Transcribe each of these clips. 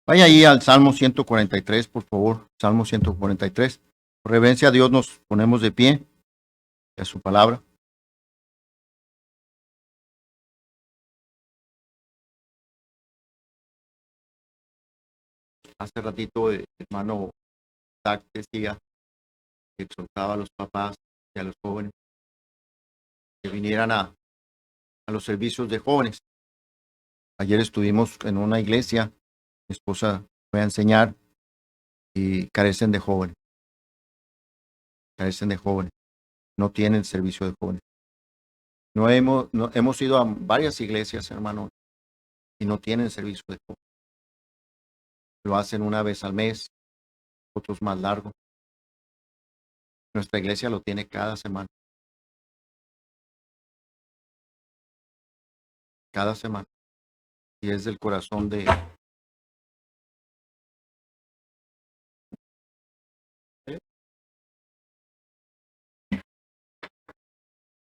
Vaya ahí al Salmo 143, por favor. Salmo 143. Por reverencia a Dios nos ponemos de pie y a su palabra. Hace ratito el hermano Isaac decía que exhortaba a los papás y a los jóvenes que vinieran a los servicios de jóvenes. Ayer estuvimos en una iglesia, mi esposa fue a enseñar y carecen de jóvenes, no tienen servicio de jóvenes. No hemos ido a varias iglesias, hermano, y no tienen servicio de jóvenes. Lo hacen una vez al mes, otros más largo. Nuestra iglesia lo tiene cada semana, y es del corazón del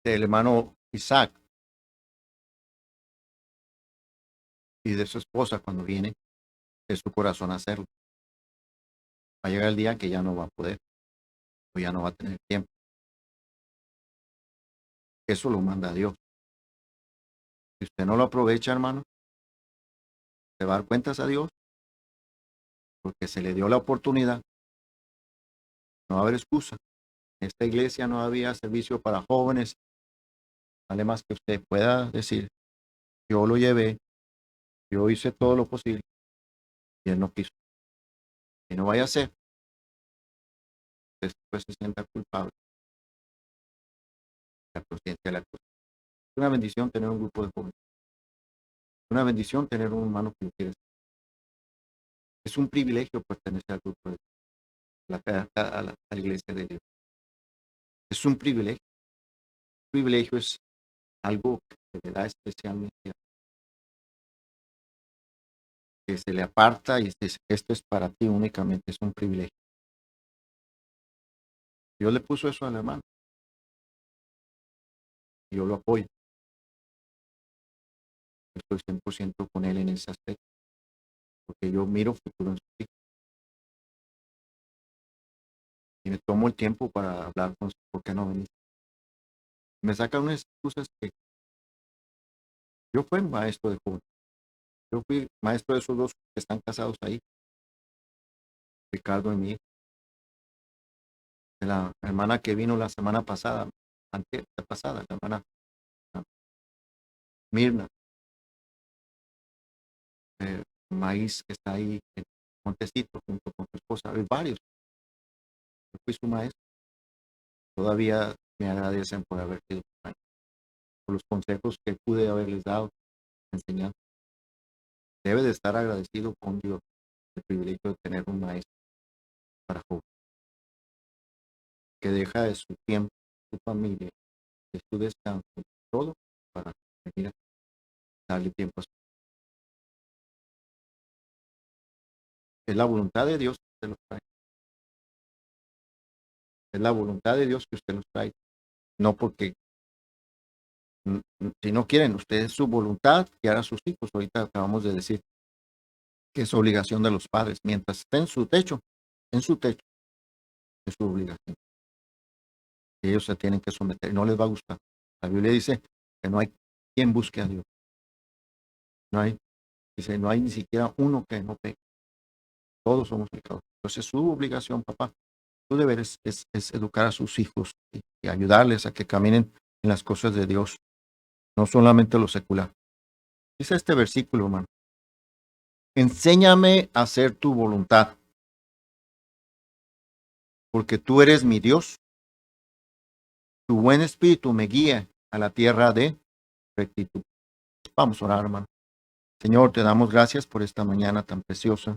hermano Isaac y de su esposa cuando viene, es su corazón hacerlo. Va a llegar el día que ya no va a poder, o ya no va a tener tiempo. Eso lo manda Dios. Si usted no lo aprovecha, hermano, se va a dar cuentas a Dios, porque se le dio la oportunidad. No va a haber excusa. En esta iglesia no había servicio para jóvenes. Vale más que usted pueda decir, yo lo llevé, yo hice todo lo posible, y él no quiso. Y no vaya a ser, después se sienta culpable. La conciencia de la cosa. Es una bendición tener un grupo de jóvenes. Es una bendición tener un hermano que lo quiere. Es un privilegio pertenecer al grupo de a la iglesia de Dios. Es un privilegio. Un privilegio es algo que se le da especialmente, que se le aparta y esto es para ti únicamente, es un privilegio. Dios le puso eso al hermano. Yo lo apoyo. Estoy 100% con él en ese aspecto, porque yo miro futuro en su hijos. Y me tomo el tiempo para hablar con su, ¿por qué no venís? Me sacan unas excusas que yo fui maestro de jóvenes. Yo fui maestro de esos dos que están casados ahí, Ricardo y mi hijo. De la hermana que vino la semana pasada, antes la pasada, la hermana Mirna, Maíz, que está ahí en Montecito junto con su esposa, hay varios. Yo fui su maestro. Todavía me agradecen por haber sido su maestro, por los consejos que pude haberles dado, enseñando. Debe de estar agradecido con Dios el privilegio de tener un maestro para jóvenes, que deja de su tiempo, su familia, de su descanso, todo para venir a darle tiempo a su. Es la voluntad de Dios que usted los trae. Es la voluntad de Dios que usted los trae. No porque, si no quieren ustedes su voluntad, que hará sus hijos. Ahorita acabamos de decir que es obligación de los padres. Mientras esté en su techo, es su obligación. Ellos se tienen que someter. No les va a gustar. La Biblia dice que no hay quien busque a Dios. No hay, dice, no hay ni siquiera uno que no peque. Todos somos pecados. Entonces su obligación, papá, tu deber es educar a sus hijos y ayudarles a que caminen en las cosas de Dios, no solamente lo secular. Dice este versículo, hermano. Enséñame a hacer tu voluntad, porque tú eres mi Dios. Tu buen espíritu me guía a la tierra de rectitud. Vamos a orar, hermano. Señor, te damos gracias por esta mañana tan preciosa,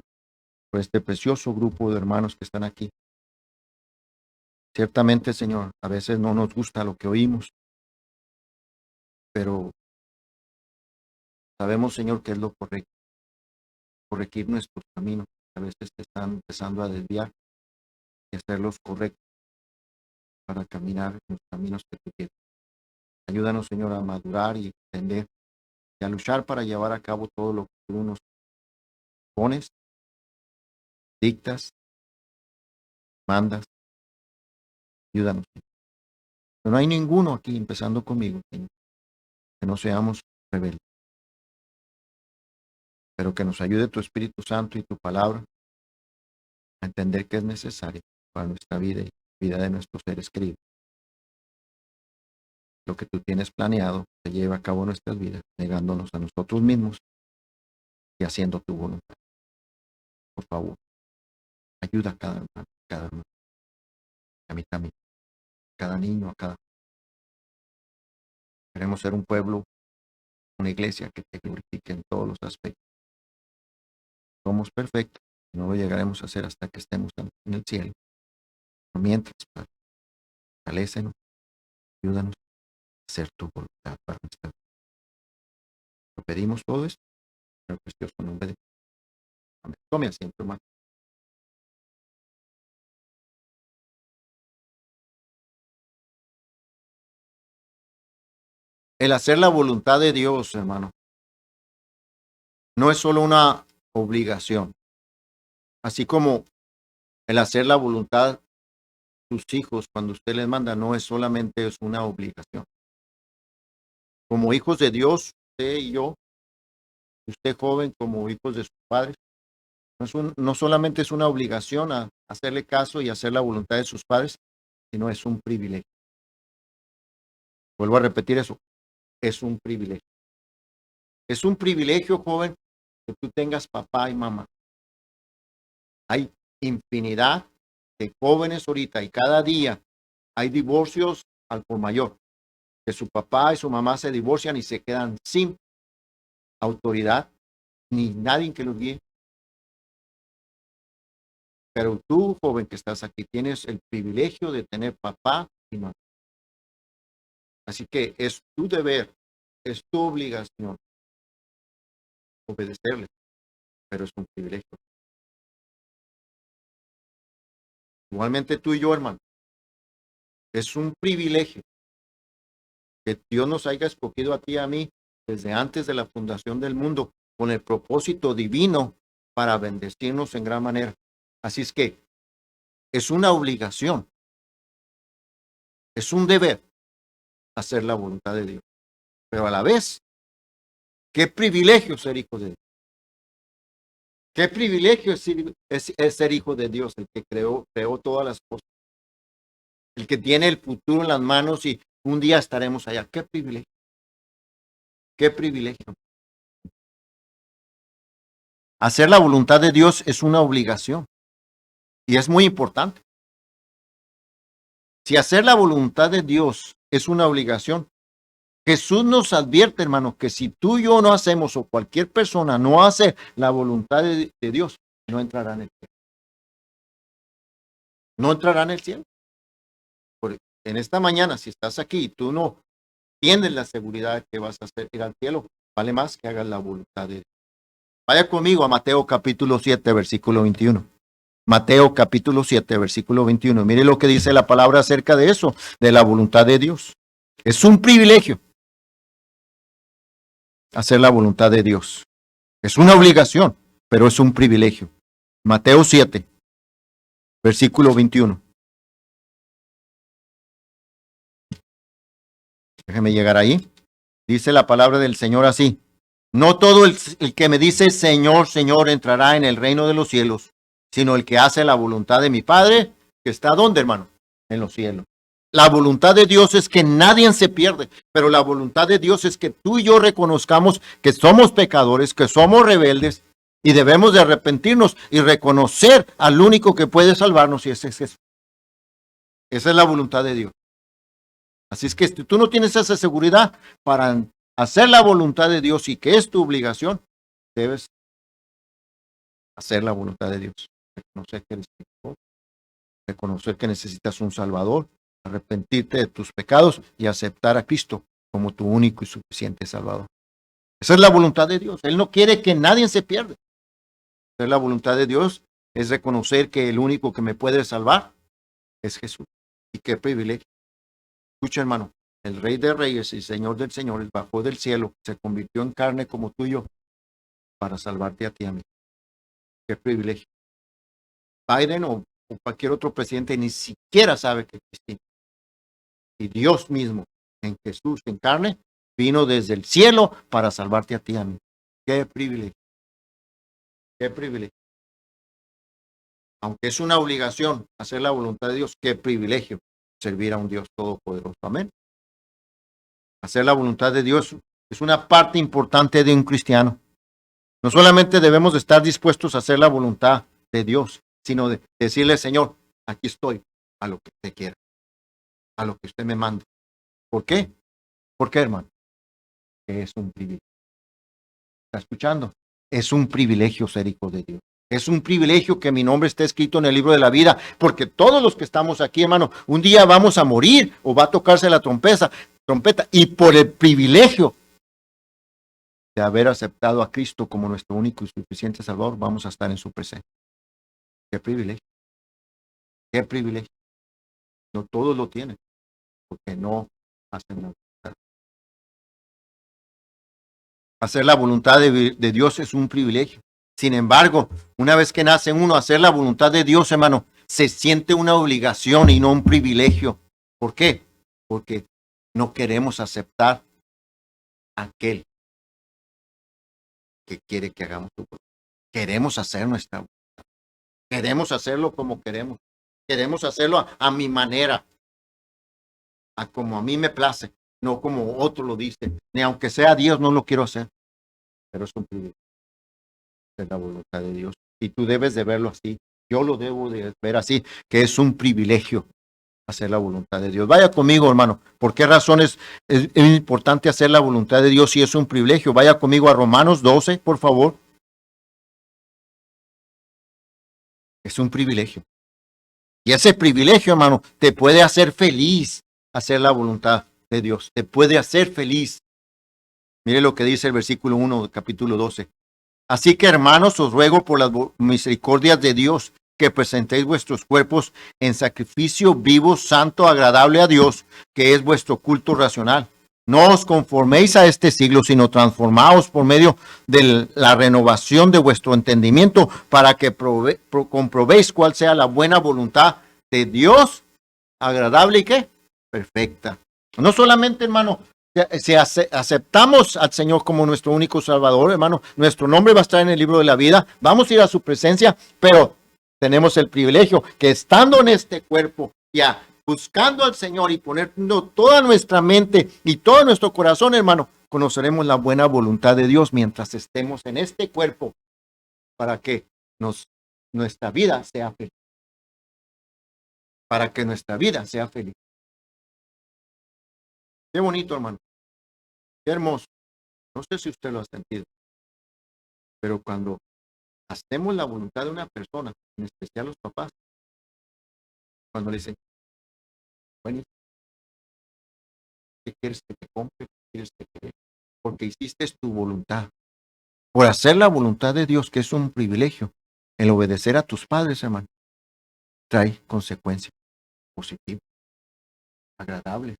por este precioso grupo de hermanos que están aquí. Ciertamente, Señor, a veces no nos gusta lo que oímos, pero sabemos, Señor, que es lo correcto, corregir nuestros caminos. A veces te están empezando a desviar y hacerlos correctos para caminar en los caminos que tú quieres. Ayúdanos, Señor, a madurar y entender y a luchar para llevar a cabo todo lo que tú nos pones dictas, mandas, ayúdanos. Pero no hay ninguno aquí, empezando conmigo, Señor, que no seamos rebeldes, pero que nos ayude tu Espíritu Santo y tu palabra a entender que es necesario para nuestra vida y la vida de nuestros seres queridos. Lo que tú tienes planeado se lleva a cabo en nuestras vidas, negándonos a nosotros mismos y haciendo tu voluntad. Por favor, ayuda a cada hermano, a mí también, a cada niño, a cada... Queremos ser un pueblo, una iglesia que te glorifique en todos los aspectos. Somos perfectos, no lo llegaremos a hacer hasta que estemos en el cielo. Pero mientras, Padre, fortalécenos, ayúdanos a hacer tu voluntad para nuestra vida. Lo pedimos todo esto en el precioso nombre de Jesús. Amén. Tome asiento, hermano. El hacer la voluntad de Dios, hermano, no es solo una obligación, así como el hacer la voluntad de sus hijos cuando usted les manda, no es solamente es una obligación. Como hijos de Dios, usted y yo, usted joven como hijos de sus padres, no solamente es una obligación a hacerle caso y hacer la voluntad de sus padres, sino es un privilegio. Vuelvo a repetir eso, es un privilegio. Es un privilegio, joven, que tú tengas papá y mamá. Hay infinidad de jóvenes ahorita y cada día hay divorcios al por mayor, que su papá y su mamá se divorcian y se quedan sin autoridad ni nadie que los guíe. Pero tú, joven que estás aquí, tienes el privilegio de tener papá y mamá. Así que es tu deber, es tu obligación obedecerles, pero es un privilegio. Igualmente tú y yo, hermano, es un privilegio que Dios nos haya escogido a ti y a mí desde antes de la fundación del mundo con el propósito divino para bendecirnos en gran manera. Así es que es una obligación, es un deber hacer la voluntad de Dios. Pero a la vez, qué privilegio ser hijo de Dios. Qué privilegio es ser hijo de Dios, el que creó todas las cosas, el que tiene el futuro en las manos y un día estaremos allá. Qué privilegio. Qué privilegio. Hacer la voluntad de Dios es una obligación y es muy importante. Si hacer la voluntad de Dios es una obligación, Jesús nos advierte, hermano, que si tú y yo no hacemos o cualquier persona no hace la voluntad de Dios, no entrará en el cielo. No entrará en el cielo. Porque en esta mañana, si estás aquí y tú no tienes la seguridad de que vas a ir al cielo, vale más que hagas la voluntad de Dios. Vaya conmigo a Mateo capítulo 7, versículo 21. Mateo capítulo 7, versículo 21. Mire lo que dice la palabra acerca de eso, de la voluntad de Dios. Es un privilegio hacer la voluntad de Dios. Es una obligación, pero es un privilegio. Mateo 7, versículo 21. Déjeme llegar ahí. Dice la palabra del Señor así. No todo el que me dice Señor, Señor entrará en el reino de los cielos, sino el que hace la voluntad de mi Padre, que está ¿dónde, hermano? En los cielos. La voluntad de Dios es que nadie se pierde, pero la voluntad de Dios es que tú y yo reconozcamos que somos pecadores, que somos rebeldes y debemos de arrepentirnos y reconocer al único que puede salvarnos y ese es Jesús. Esa es la voluntad de Dios. Así es que si tú no tienes esa seguridad para hacer la voluntad de Dios y que es tu obligación, debes hacer la voluntad de Dios. Reconocer que eres pecador, reconocer que necesitas un Salvador, arrepentirte de tus pecados y aceptar a Cristo como tu único y suficiente Salvador. Esa es la voluntad de Dios. Él no quiere que nadie se pierda. Esa es la voluntad de Dios, es reconocer que el único que me puede salvar es Jesús. Y qué privilegio. Escucha, hermano, el Rey de Reyes y Señor del Señor bajó del cielo, se convirtió en carne como tú y yo para salvarte a ti y a mí. Qué privilegio. Biden o cualquier otro presidente ni siquiera sabe que existimos. Y Dios mismo, en Jesús, en carne, vino desde el cielo para salvarte a ti y a mí. Qué privilegio, qué privilegio. Aunque es una obligación hacer la voluntad de Dios, qué privilegio servir a un Dios todopoderoso. Amén. Hacer la voluntad de Dios es una parte importante de un cristiano. No solamente debemos de estar dispuestos a hacer la voluntad de Dios, sino de decirle, Señor, aquí estoy a lo que usted quiera, a lo que usted me mande. ¿Por qué? ¿Por qué, hermano? Que es un privilegio. ¿Está escuchando? Es un privilegio ser hijo de Dios. Es un privilegio que mi nombre esté escrito en el libro de la vida, porque todos los que estamos aquí, hermano, un día vamos a morir o va a tocarse la trompeta, y por el privilegio de haber aceptado a Cristo como nuestro único y suficiente Salvador, vamos a estar en su presencia. Qué privilegio. Qué privilegio. No todos lo tienen, porque no hacen la voluntad. Hacer la voluntad de Dios es un privilegio. Sin embargo, una vez que nace uno, hacer la voluntad de Dios, hermano, se siente una obligación y no un privilegio. ¿Por qué? Porque no queremos aceptar a aquel que quiere que hagamos su voluntad. Queremos hacer nuestra voluntad. Queremos hacerlo como queremos. Queremos hacerlo a mi manera, a como a mí me place, no como otro lo dice. Ni aunque sea Dios, no lo quiero hacer. Pero es un privilegio. Es la voluntad de Dios. Y tú debes de verlo así. Yo lo debo de ver así, que es un privilegio hacer la voluntad de Dios. Vaya conmigo, hermano. ¿Por qué razones es importante hacer la voluntad de Dios si es un privilegio? Vaya conmigo a Romanos 12, por favor. Es un privilegio. Y ese privilegio, hermano, te puede hacer feliz hacer la voluntad de Dios. Te puede hacer feliz. Mire lo que dice el versículo 1 del capítulo 12. Así que, hermanos, os ruego por las misericordias de Dios que presentéis vuestros cuerpos en sacrificio vivo, santo, agradable a Dios, que es vuestro culto racional. No os conforméis a este siglo, sino transformaos por medio de la renovación de vuestro entendimiento para que comprobéis cuál sea la buena voluntad de Dios, agradable y qué, perfecta. No solamente, hermano, si aceptamos al Señor como nuestro único Salvador, hermano, nuestro nombre va a estar en el libro de la vida, vamos a ir a su presencia, pero tenemos el privilegio que estando en este cuerpo, ya buscando al Señor y poniendo toda nuestra mente y todo nuestro corazón, hermano, conoceremos la buena voluntad de Dios mientras estemos en este cuerpo para que nuestra vida sea feliz. Para que nuestra vida sea feliz. Qué bonito, hermano. Qué hermoso. No sé si usted lo ha sentido, pero cuando hacemos la voluntad de una persona, en especial los papás, cuando le dicen, bueno, ¿qué quieres que te compre? ¿Qué quieres que te dé? Porque hiciste tu voluntad. Por hacer la voluntad de Dios, que es un privilegio, el obedecer a tus padres, hermano, trae consecuencias positivas, agradables.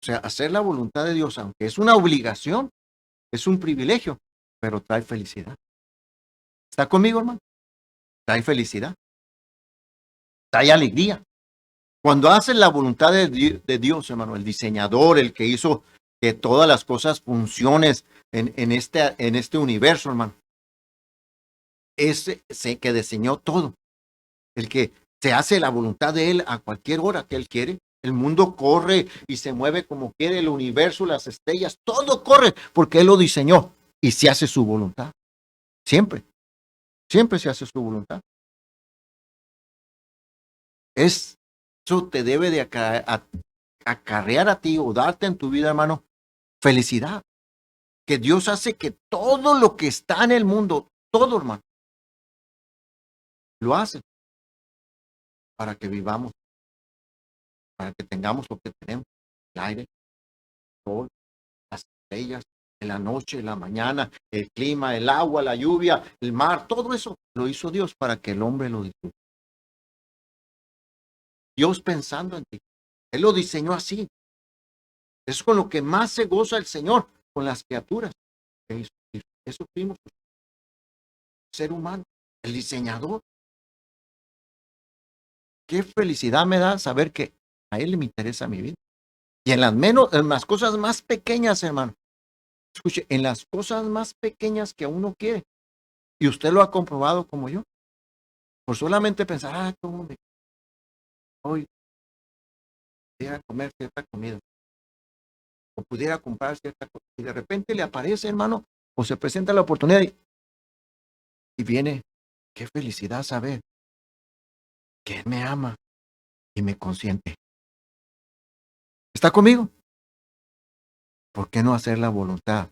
O sea, hacer la voluntad de Dios, aunque es una obligación, es un privilegio, pero trae felicidad. ¿Está conmigo, hermano? Trae felicidad, trae alegría. Cuando haces la voluntad de Dios, hermano, el diseñador, el que hizo que todas las cosas funcionen en este universo, hermano, ese que diseñó todo, el que se hace la voluntad de Él a cualquier hora que Él quiere. El mundo corre y se mueve como quiere, el universo, las estrellas, todo corre porque Él lo diseñó y se hace su voluntad. Siempre, siempre se hace su voluntad. Eso te debe de acarrear a ti o darte en tu vida, hermano, felicidad. Que Dios hace que todo lo que está en el mundo, todo, hermano, lo hace para que vivamos, para que tengamos lo que tenemos, el aire, el sol, las estrellas, en la noche, en la mañana, el clima, el agua, la lluvia, el mar, todo eso lo hizo Dios para que el hombre lo disfrute. Dios pensando en ti. Él lo diseñó así. Es con lo que más se goza el Señor, con las criaturas. Eso fuimos, ser humano, el diseñador. Qué felicidad me da saber que a Él le interesa mi vida. Y en las cosas más pequeñas, hermano. Escuche, en las cosas más pequeñas que uno quiere. Y usted lo ha comprobado como yo. Por solamente pensar, cómo me hoy pudiera comer cierta comida. O pudiera comprar cierta cosa. Y de repente le aparece, hermano, o se presenta la oportunidad y viene. Qué felicidad saber que Él me ama y me consiente. ¿Está conmigo? ¿Por qué no hacer la voluntad,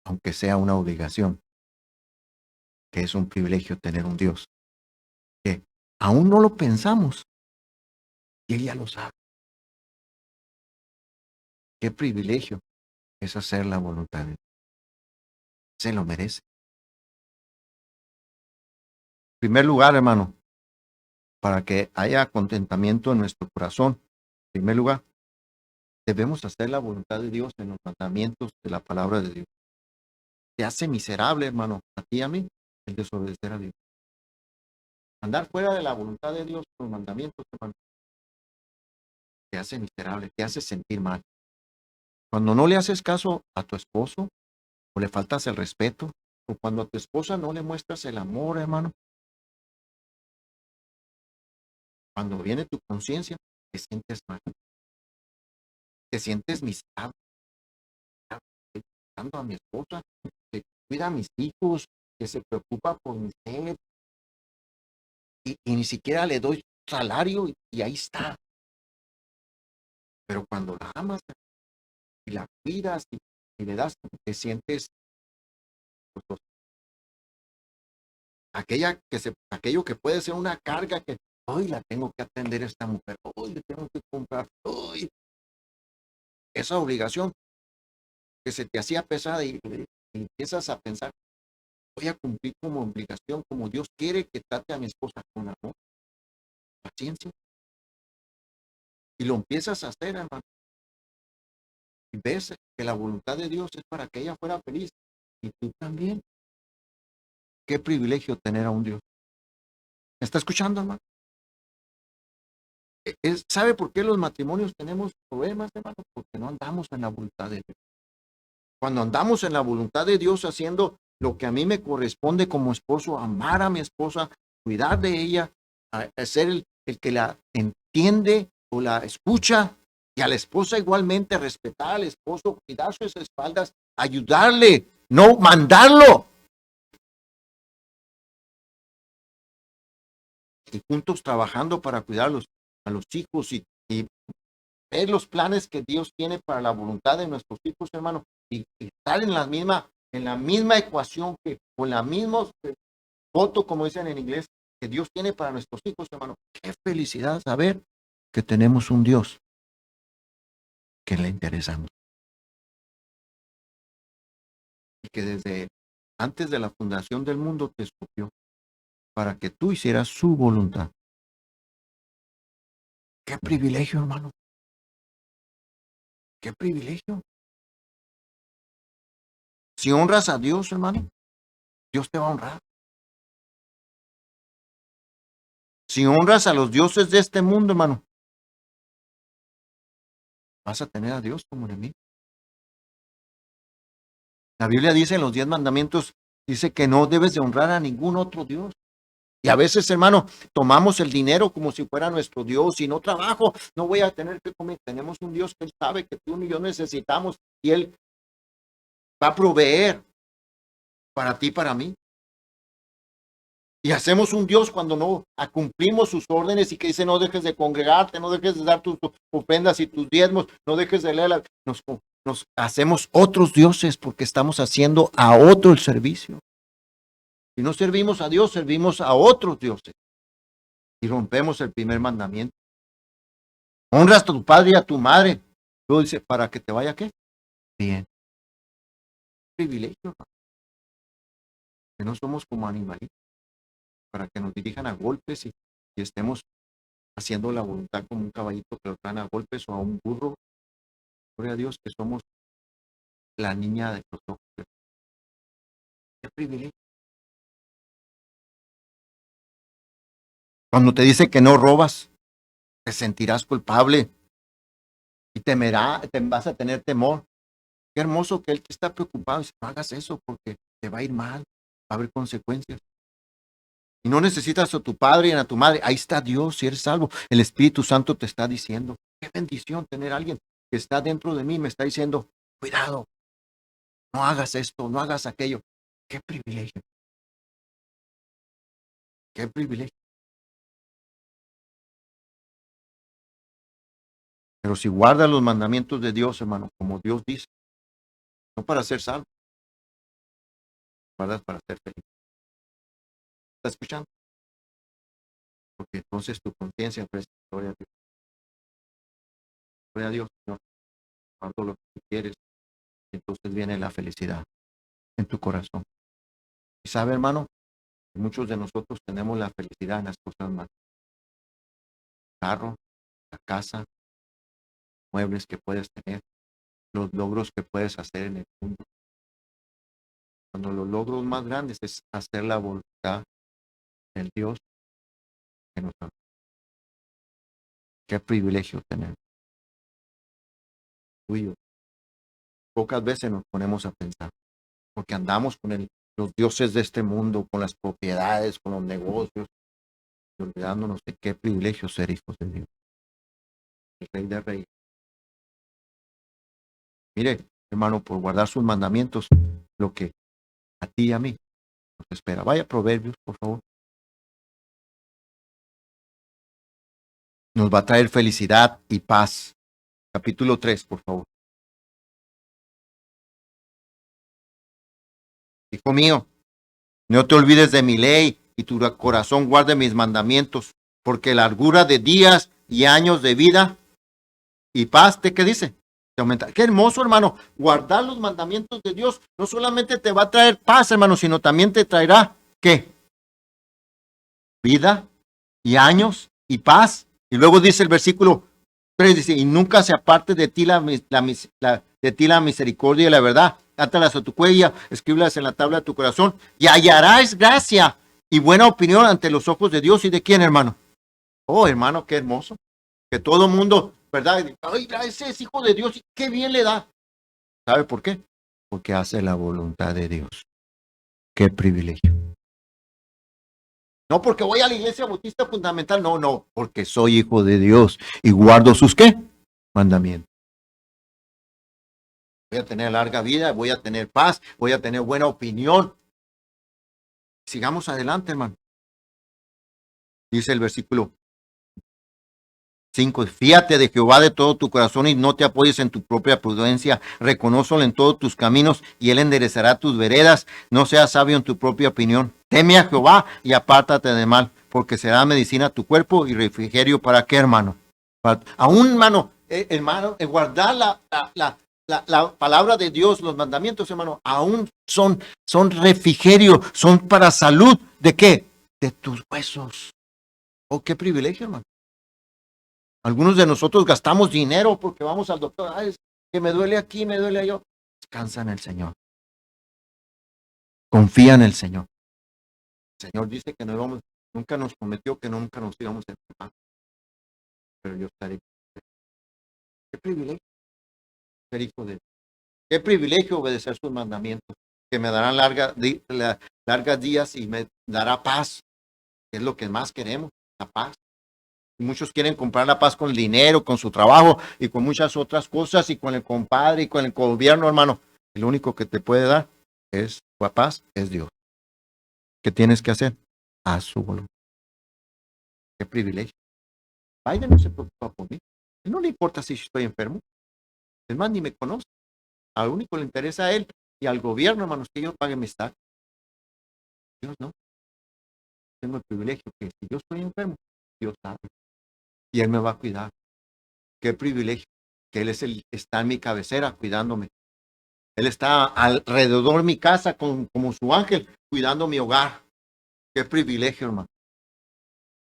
aunque sea una obligación? Que es un privilegio tener un Dios. Que aún no lo pensamos y Él ya lo sabe. Qué privilegio es hacer la voluntad de Dios. Se lo merece. En primer lugar, hermano, para que haya contentamiento en nuestro corazón, en primer lugar, debemos hacer la voluntad de Dios en los mandamientos de la palabra de Dios. Te hace miserable, hermano, a ti y a mí, el desobedecer a Dios. Andar fuera de la voluntad de Dios con los mandamientos, hermano, te hace miserable, te hace sentir mal. Cuando no le haces caso a tu esposo, o le faltas el respeto, o cuando a tu esposa no le muestras el amor, hermano, cuando viene tu conciencia, te sientes mal, te sientes miserable. Estoy cuidando a mi esposa, que cuida a mis hijos, que se preocupa por mi ser, y ni siquiera le doy salario y ahí está. Pero cuando la amas y la cuidas y le das, te sientes pues, aquello que puede ser una carga que hoy la tengo que atender a esta mujer, hoy le tengo que comprar, hoy esa obligación que se te hacía pesada y empiezas a pensar, voy a cumplir como obligación, como Dios quiere que trate a mi esposa con amor, paciencia, y lo empiezas a hacer, hermano, y ves que la voluntad de Dios es para que ella fuera feliz, y tú también. Qué privilegio tener a un Dios. ¿Me está escuchando, hermano? ¿Sabe por qué los matrimonios tenemos problemas, hermano? Porque no andamos en la voluntad de Dios. Cuando andamos en la voluntad de Dios haciendo lo que a mí me corresponde como esposo, amar a mi esposa, cuidar de ella, a ser el que la entiende o la escucha, y a la esposa igualmente respetar al esposo, cuidar sus espaldas, ayudarle, no mandarlo. Y juntos trabajando para cuidarlos a los hijos y ver los planes que Dios tiene para la voluntad de nuestros hijos, hermano, y estar en la misma ecuación que, o en la misma voto, como dicen en inglés, que Dios tiene para nuestros hijos, hermano. Qué felicidad saber que tenemos un Dios que le interesamos y que desde antes de la fundación del mundo te escogió para que tú hicieras su voluntad. Qué privilegio, hermano. Qué privilegio. Si honras a Dios, hermano, Dios te va a honrar. Si honras a los dioses de este mundo, hermano, vas a tener a Dios como enemigo. La Biblia dice en los 10 mandamientos, dice que no debes de honrar a ningún otro Dios. Y a veces, hermano, tomamos el dinero como si fuera nuestro Dios. Si no trabajo, no voy a tener que comer. Tenemos un Dios que Él sabe que tú y yo necesitamos y Él va a proveer para ti, para mí. Y hacemos un Dios cuando no cumplimos sus órdenes y que dice no dejes de congregarte, no dejes de dar tus ofrendas y tus diezmos, no dejes de leer. Nos hacemos otros dioses porque estamos haciendo a otro el servicio. Si no servimos a Dios, servimos a otros dioses. Y rompemos el primer mandamiento. Honras a tu padre y a tu madre. Luego dice, ¿para que te vaya qué? Bien. Privilegio. Que no somos como animalitos. Para que nos dirijan a golpes y estemos haciendo la voluntad como un caballito que lo traen a golpes o a un burro. Gloria a Dios que somos la niña de los ojos. Qué privilegio. Cuando te dice que no robas, te sentirás culpable y vas a tener temor. Qué hermoso que Él está preocupado. Y no hagas eso porque te va a ir mal, va a haber consecuencias. Y no necesitas a tu padre y a tu madre. Ahí está Dios, si eres salvo. El Espíritu Santo te está diciendo. Qué bendición tener a alguien que está dentro de mí, me está diciendo, cuidado, no hagas esto, no hagas aquello. Qué privilegio. Qué privilegio. Pero si guardas los mandamientos de Dios, hermano, como Dios dice, no para ser salvo, guardas para ser feliz. ¿Estás escuchando? Porque entonces tu conciencia presta gloria a Dios. Gloria a Dios, Señor. Guardo lo que tú quieres. Y entonces viene la felicidad en tu corazón. Y sabe, hermano, muchos de nosotros tenemos la felicidad en las cosas más. El carro, la casa, muebles que puedes tener, los logros que puedes hacer en el mundo. Cuando los logros más grandes es hacer la voluntad del Dios que nos ama. Qué privilegio tener. Tuyo. Pocas veces nos ponemos a pensar, porque andamos con los dioses de este mundo, con las propiedades, con los negocios, y olvidándonos de qué privilegio ser hijos de Dios, el Rey de Reyes. Mire, hermano, por guardar sus mandamientos, lo que a ti y a mí nos espera. Vaya a Proverbios, por favor. Nos va a traer felicidad y paz. Capítulo 3, por favor. Hijo mío, no te olvides de mi ley y tu corazón guarde mis mandamientos, porque largura de días y años de vida y paz, ¿qué dice? Te aumenta. Qué hermoso, hermano. Guardar los mandamientos de Dios no solamente te va a traer paz, hermano, sino también te traerá, ¿qué? Vida y años y paz. Y luego dice el versículo 3, dice, y nunca se aparte de ti la misericordia y la verdad. Átalas a tu cuello, escríbelas en la tabla de tu corazón y hallarás gracia y buena opinión ante los ojos de Dios. ¿Y de quién, hermano? Oh, hermano, qué hermoso. Que todo el mundo, ¿verdad? Ay, ese es hijo de Dios y qué bien le da. ¿Sabe por qué? Porque hace la voluntad de Dios. Qué privilegio. No porque voy a la iglesia bautista fundamental, no, porque soy hijo de Dios y guardo sus ¿qué? Mandamientos. Voy a tener larga vida, voy a tener paz, voy a tener buena opinión. Sigamos adelante, hermano. Dice el versículo 5, fíate de Jehová de todo tu corazón y no te apoyes en tu propia prudencia, reconócelo en todos tus caminos y él enderezará tus veredas, no seas sabio en tu propia opinión. Teme a Jehová y apártate de mal, porque será medicina a tu cuerpo y refrigerio para qué, hermano. Aún, hermano, guardar la palabra de Dios, los mandamientos, hermano, aún son refrigerio, son para salud. ¿De qué? De tus huesos. Oh, qué privilegio, hermano. Algunos de nosotros gastamos dinero porque vamos al doctor. Ay, es que me duele aquí, me duele allá. Descansa en el Señor. Confía en el Señor. El Señor dice que nunca nos prometió que nunca nos íbamos a enfermar. Pero yo estaré. Qué privilegio ser hijo de Dios. Qué privilegio obedecer sus mandamientos, que me darán largas días y me dará paz, que es lo que más queremos, la paz. Y muchos quieren comprar la paz con el dinero, con su trabajo y con muchas otras cosas y con el compadre y con el gobierno, hermano. El único que te puede dar es la paz, es Dios. ¿Qué tienes que hacer? A su voluntad. Qué privilegio. Biden no se preocupa por mí. A él no le importa si estoy enfermo. Es más, ni me conoce. Al único le interesa a él y al gobierno, hermanos, que yo pague mis taxes. Dios no. Tengo el privilegio que si yo estoy enfermo, Dios sabe. Y Él me va a cuidar. Qué privilegio que Él está en mi cabecera cuidándome. Él está alrededor de mi casa como su ángel cuidando mi hogar. Qué privilegio, hermano.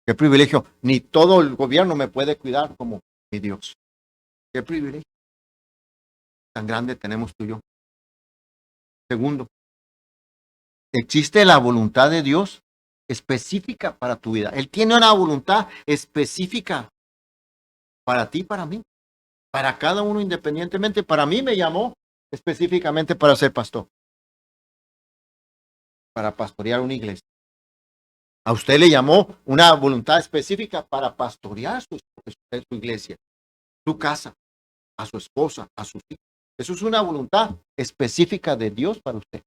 Qué privilegio. Ni todo el gobierno me puede cuidar como mi Dios. Qué privilegio. Tan grande tenemos tú y yo. Segundo, existe la voluntad de Dios específica para tu vida. Él tiene una voluntad específica. para ti, para mí, para cada uno independientemente. Para mí me llamó específicamente para ser pastor, para pastorear una iglesia. A usted le llamó una voluntad específica para pastorear su iglesia, su casa, a su esposa, a sus hijos. Eso es una voluntad específica de Dios para usted.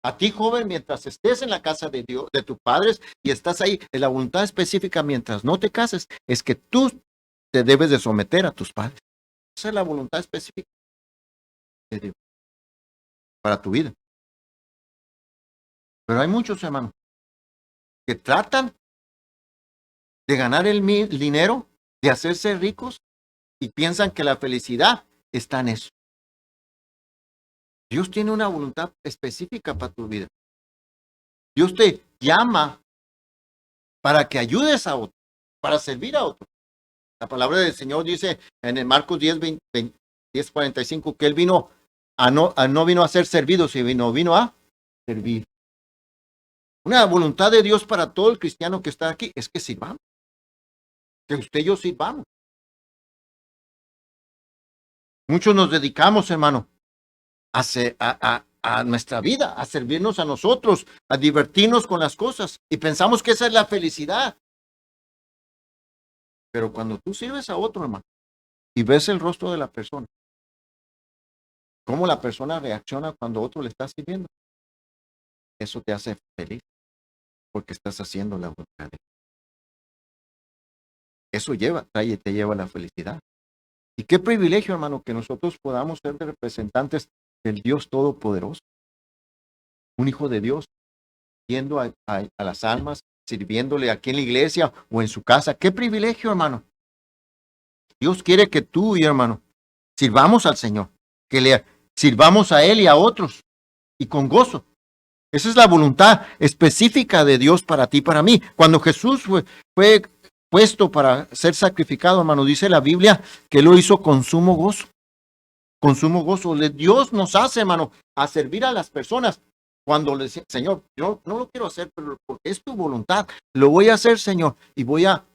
A ti, joven, mientras estés en la casa de Dios, de tus padres, y estás ahí, en la voluntad específica mientras no te cases, es que tú te debes de someter a tus padres. Esa es la voluntad específica de Dios para tu vida. Pero hay muchos hermanos que tratan de ganar el dinero, de hacerse ricos y piensan que la felicidad está en eso. Dios tiene una voluntad específica para tu vida. Dios te llama para que ayudes a otro, para servir a otro. La palabra del Señor dice en el Marcos 10:45 que Él vino no vino a ser servido, sino vino a servir. Una voluntad de Dios para todo el cristiano que está aquí es que sirvamos, que usted y yo sirvamos. Muchos nos dedicamos, hermano, a nuestra vida, a servirnos a nosotros, a divertirnos con las cosas y pensamos que esa es la felicidad. Pero cuando tú sirves a otro, hermano, y ves el rostro de la persona, cómo la persona reacciona cuando otro le está sirviendo, eso te hace feliz porque estás haciendo la voluntad. Eso te lleva a la felicidad. Y qué privilegio, hermano, que nosotros podamos ser representantes del Dios Todopoderoso. Un hijo de Dios, yendo a las almas, sirviéndole aquí en la iglesia o en su casa. Qué privilegio, hermano. Dios quiere que tú y hermano sirvamos al Señor, que le sirvamos a Él y a otros y con gozo. Esa es la voluntad específica de Dios para ti, para mí. Cuando Jesús fue puesto para ser sacrificado, hermano, dice la Biblia que lo hizo con sumo gozo. Con sumo gozo. Dios nos hace, hermano, a servir a las personas. Cuando le dice, Señor, yo no lo quiero hacer, pero porque es tu voluntad, lo voy a hacer, Señor, y voy a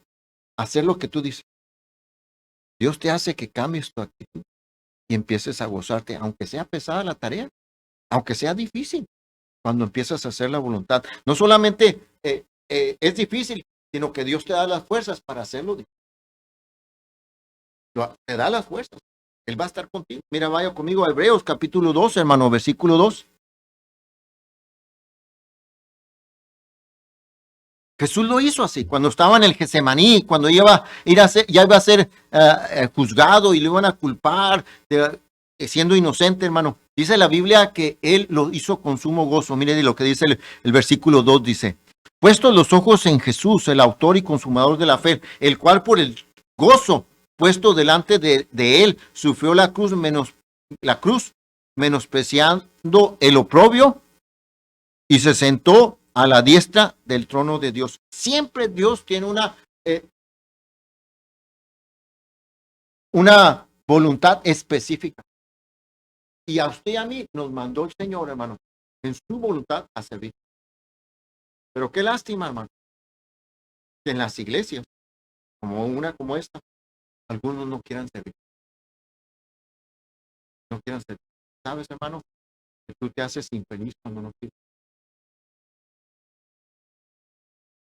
hacer lo que tú dices. Dios te hace que cambies tu actitud y empieces a gozarte, aunque sea pesada la tarea, aunque sea difícil, cuando empiezas a hacer la voluntad. No solamente es difícil, sino que Dios te da las fuerzas para hacerlo. Te da las fuerzas. Él va a estar contigo. Mira, vaya conmigo a Hebreos capítulo 2, hermano, versículo 2. Jesús lo hizo así, cuando estaba en el Getsemaní, cuando ya iba a ser juzgado y lo iban a culpar siendo inocente, hermano. Dice la Biblia que él lo hizo con sumo gozo. Mire lo que dice el versículo 2, dice, puestos los ojos en Jesús, el autor y consumador de la fe, el cual por el gozo puesto delante de él sufrió la cruz, menospreciando el oprobio y se sentó a la diestra del trono de Dios. Siempre Dios tiene una voluntad específica. Y a usted y a mí nos mandó el Señor, hermano, en su voluntad a servir. Pero qué lástima, hermano, que en las iglesias, como una como esta, algunos no quieran servir. No quieran servir. ¿Sabes, hermano? Que tú te haces infeliz cuando no sirves.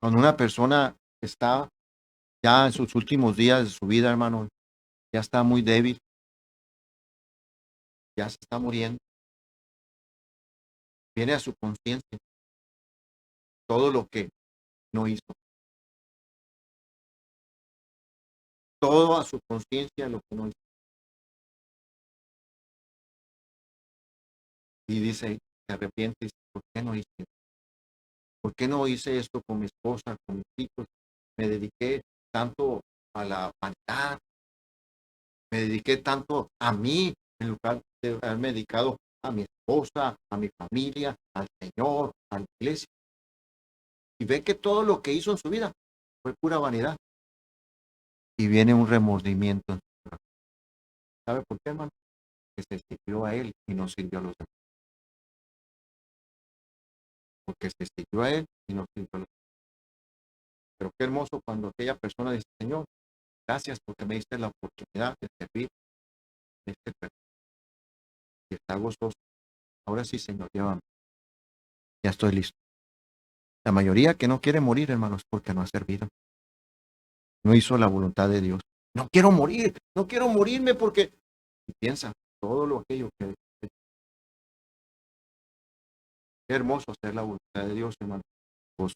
Cuando una persona está ya en sus últimos días de su vida, hermano, ya está muy débil, ya se está muriendo, viene a su conciencia todo lo que no hizo, todo a su conciencia lo que no hizo. Y dice, se arrepiente y dice, ¿por qué no hice esto? ¿Por qué no hice esto con mi esposa, con mis hijos? Me dediqué tanto a la vanidad, me dediqué tanto a mí, en lugar de haberme dedicado a mi esposa, a mi familia, al Señor, a la iglesia. Y ve que todo lo que hizo en su vida fue pura vanidad. Y viene un remordimiento. ¿Sabe por qué, hermano? Que se sirvió a él y no sirvió a los demás. Porque se sirvió a él y no sirvió a los demás. Pero qué hermoso cuando aquella persona dice, Señor, Gracias porque me diste la oportunidad de servir a este perdón. Y está gozoso. Ahora sí, Señor, llévame. Ya estoy listo. La mayoría que no quiere morir, hermanos, porque no ha servido. No hizo la voluntad de Dios. No quiero morir, no quiero morirme porque... Y piensa, todo lo aquello que... Qué hermoso hacer la voluntad de Dios, hermano. Pues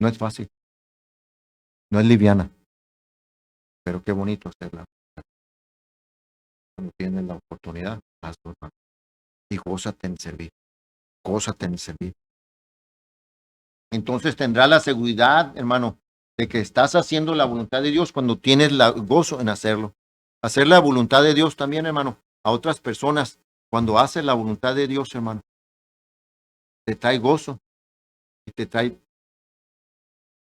no es fácil, no es liviana, pero qué bonito hacerla. Cuando tienes la oportunidad, hazlo, hermano. Y gózate en servir, gózate en servir. Entonces tendrás la seguridad, hermano, de que estás haciendo la voluntad de Dios cuando tienes la gozo en hacerlo. Hacer la voluntad de Dios también, hermano, a otras personas, cuando haces la voluntad de Dios, hermano, te trae gozo y te trae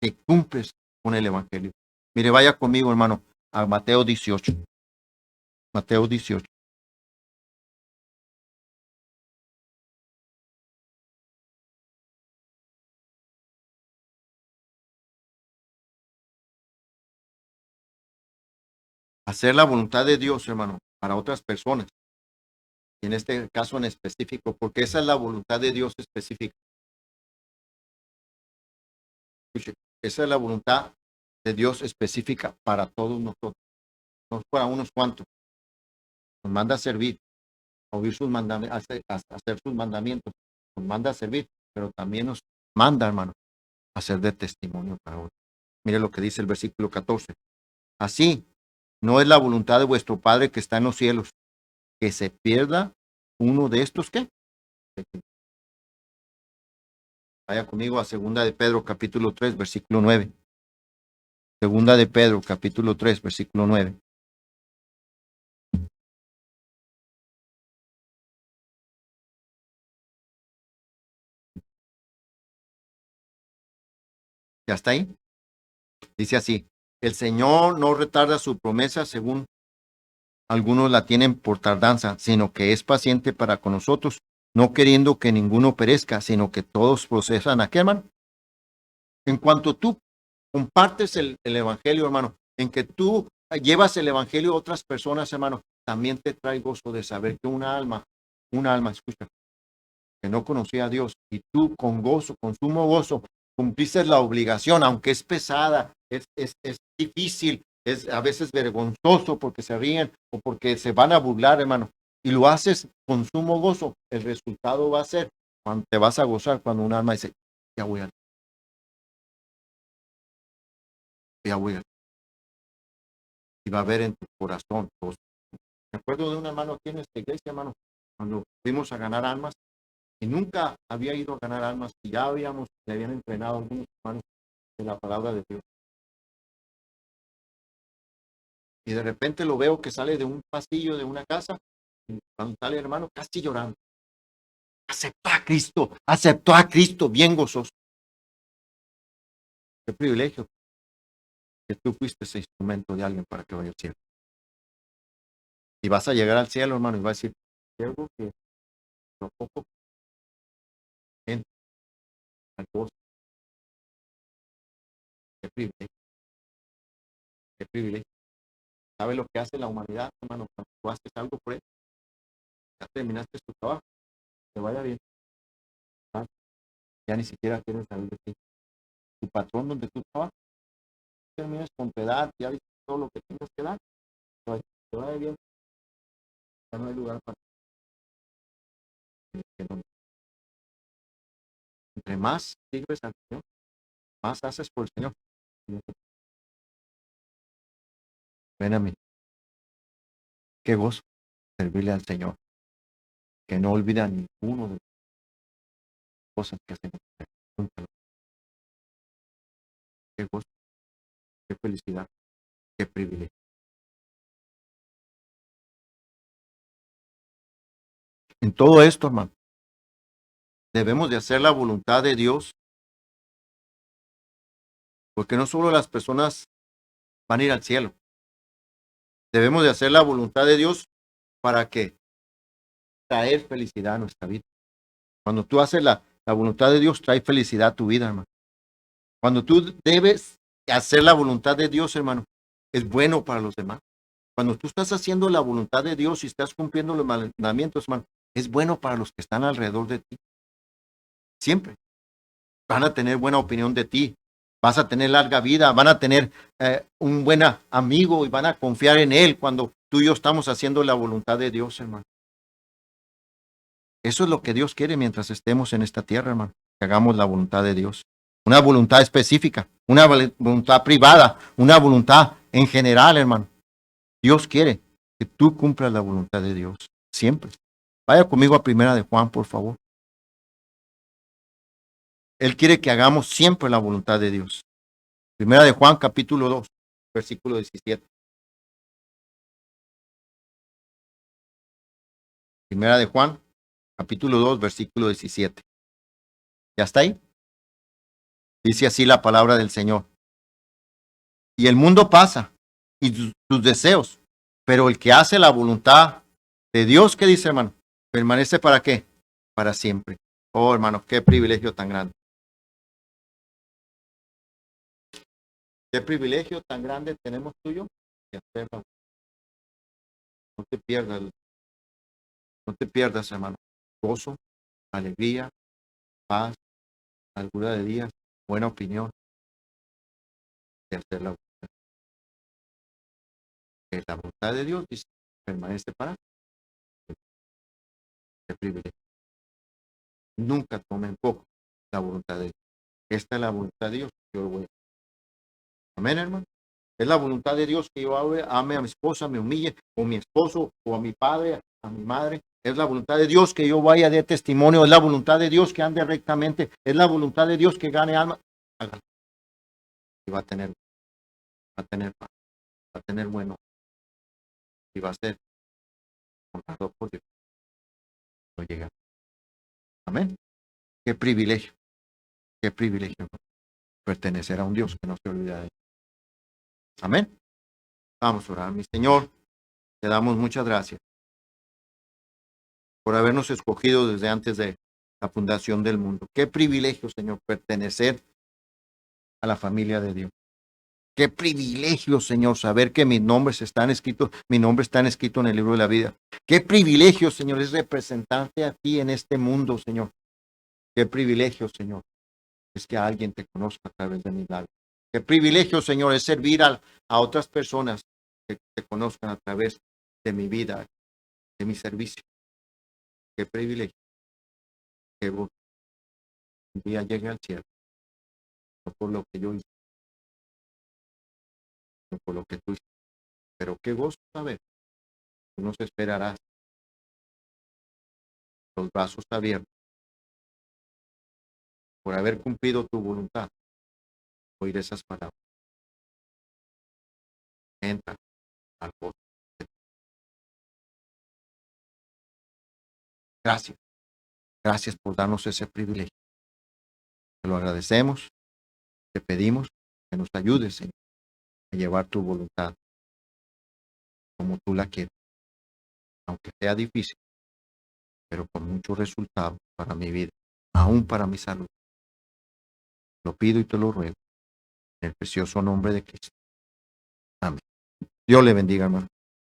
que cumples con el Evangelio. Mire, vaya conmigo, hermano, a Mateo 18. Mateo 18. Hacer la voluntad de Dios, hermano, para otras personas. Y en este caso en específico, porque esa es la voluntad de Dios específica. Escuche, esa es la voluntad de Dios específica para todos nosotros, no para unos cuantos. Nos manda a servir, a oír sus mandamientos, a hacer sus mandamientos. Nos manda a servir, pero también nos manda, hermano, a ser de testimonio para otros. Mire lo que dice el versículo 14. Así, no es la voluntad de vuestro Padre que está en los cielos, que se pierda uno de estos, ¿qué? Vaya conmigo a segunda de Pedro, capítulo 3, versículo 9. Segunda de Pedro, capítulo 3, versículo 9. ¿Ya está ahí? Dice así, el Señor no retarda su promesa según algunos la tienen por tardanza, sino que es paciente para con nosotros, no queriendo que ninguno perezca, sino que todos procesan a qué, hermano. En cuanto tú compartes el Evangelio, hermano, en que tú llevas el Evangelio a otras personas, hermano, también te trae gozo de saber que una alma, escucha, que no conocía a Dios, y tú con gozo, con sumo gozo, cumpliste la obligación, aunque es pesada, es difícil, es a veces vergonzoso porque se ríen o porque se van a burlar, hermano, y lo haces con sumo gozo, el resultado va a ser, cuando te vas a gozar cuando un alma dice, ya voy a, ya voy a, y va a haber en tu corazón gozo. Me acuerdo de un hermano aquí en esta iglesia, hermano, cuando fuimos a ganar almas, y nunca había ido a ganar almas, y ya le habían entrenado a algunos hermanos de la palabra de Dios. Y de repente lo veo que sale de un pasillo de una casa, y cuando sale el hermano casi llorando. Aceptó a Cristo, bien gozoso. Qué privilegio que tú fuiste ese instrumento de alguien para que vaya al cielo. Y vas a llegar al cielo, hermano, y vas a decir, algo que lo poco entra al gozo. Qué privilegio, qué privilegio. ¿Sabe lo que hace la humanidad, hermano? Cuando tú haces algo por él, ya terminaste tu trabajo, te vaya bien. ¿Ah? Ya ni siquiera quieren salir de ti. Tu patrón donde tú trabajas, terminas con tu edad, ya viste todo lo que tienes que dar, te vaya bien, ya no hay lugar para que no. Entre más sirves al Señor, más haces por el Señor. Ven a mí, qué gozo servirle al Señor, que no olvida ninguno de las cosas que hacemos. Qué gozo, qué felicidad, qué privilegio. En todo esto, hermano, debemos de hacer la voluntad de Dios, porque no solo las personas van a ir al cielo, debemos de hacer la voluntad de Dios para que traer felicidad a nuestra vida. Cuando tú haces la voluntad de Dios, trae felicidad a tu vida, hermano. Cuando tú debes hacer la voluntad de Dios, hermano, es bueno para los demás. Cuando tú estás haciendo la voluntad de Dios y estás cumpliendo los mandamientos, hermano, es bueno para los que están alrededor de ti. Siempre. Van a tener buena opinión de ti. Vas a tener larga vida, van a tener un buen amigo y van a confiar en él cuando tú y yo estamos haciendo la voluntad de Dios, hermano. Eso es lo que Dios quiere mientras estemos en esta tierra, hermano. Que hagamos la voluntad de Dios. Una voluntad específica, una voluntad privada, una voluntad en general, hermano. Dios quiere que tú cumplas la voluntad de Dios. Siempre. Vaya conmigo a Primera de Juan, por favor. Él quiere que hagamos siempre la voluntad de Dios. Primera de Juan, capítulo 2, versículo 17. Primera de Juan, capítulo 2, versículo 17. ¿Ya está ahí? Dice así la palabra del Señor. Y el mundo pasa y sus deseos, pero el que hace la voluntad de Dios, ¿qué dice, hermano? ¿Permanece para qué? Para siempre. Oh, hermano, qué privilegio tan grande. Qué privilegio tan grande tenemos tuyo de hacerlo. No te pierdas, no te pierdas, hermano. Gozo, alegría, paz, largura de días, buena opinión de hacer la voluntad. Que la voluntad de Dios dice, permanece para qué privilegio. Nunca tomen poco la voluntad de Dios. Esta es la voluntad de Dios. Yo voy. Amén, hermano. Es la voluntad de Dios que yo ame a mi esposa, me humille, o a mi esposo, o a mi padre, a mi madre. Es la voluntad de Dios que yo vaya de testimonio. Es la voluntad de Dios que ande rectamente. Es la voluntad de Dios que gane alma. Y va a tener paz, va a tener bueno. Y va a ser honrado por Dios. No llega. Amén. Qué privilegio. Qué privilegio pertenecer a un Dios que no se olvida de él. Amén. Vamos a orar. Mi Señor, te damos muchas gracias por habernos escogido desde antes de la fundación del mundo. Qué privilegio, Señor, pertenecer a la familia de Dios. Qué privilegio, Señor, saber que mis nombres están escritos, mi nombre está escrito en el libro de la vida. Qué privilegio, Señor, es representarte a ti en este mundo, Señor. Qué privilegio, Señor, es que alguien te conozca a través de mis labios. Qué privilegio, Señor, es servir a otras personas que te conozcan a través de mi vida, de mi servicio. Qué privilegio que un día llegue al cielo, no por lo que yo hice, no por lo que tú hiciste. Pero qué gozo saber, tú nos esperarás, los brazos abiertos, por haber cumplido tu voluntad, oír esas palabras. Entra al gozo. Gracias, gracias por darnos ese privilegio. Te lo agradecemos, te pedimos que nos ayudes, Señor, a llevar tu voluntad como tú la quieres, aunque sea difícil, pero con mucho resultado para mi vida, aún para mi salud. Lo pido y te lo ruego, en el precioso nombre de Cristo. Amén. Dios le bendiga, hermano.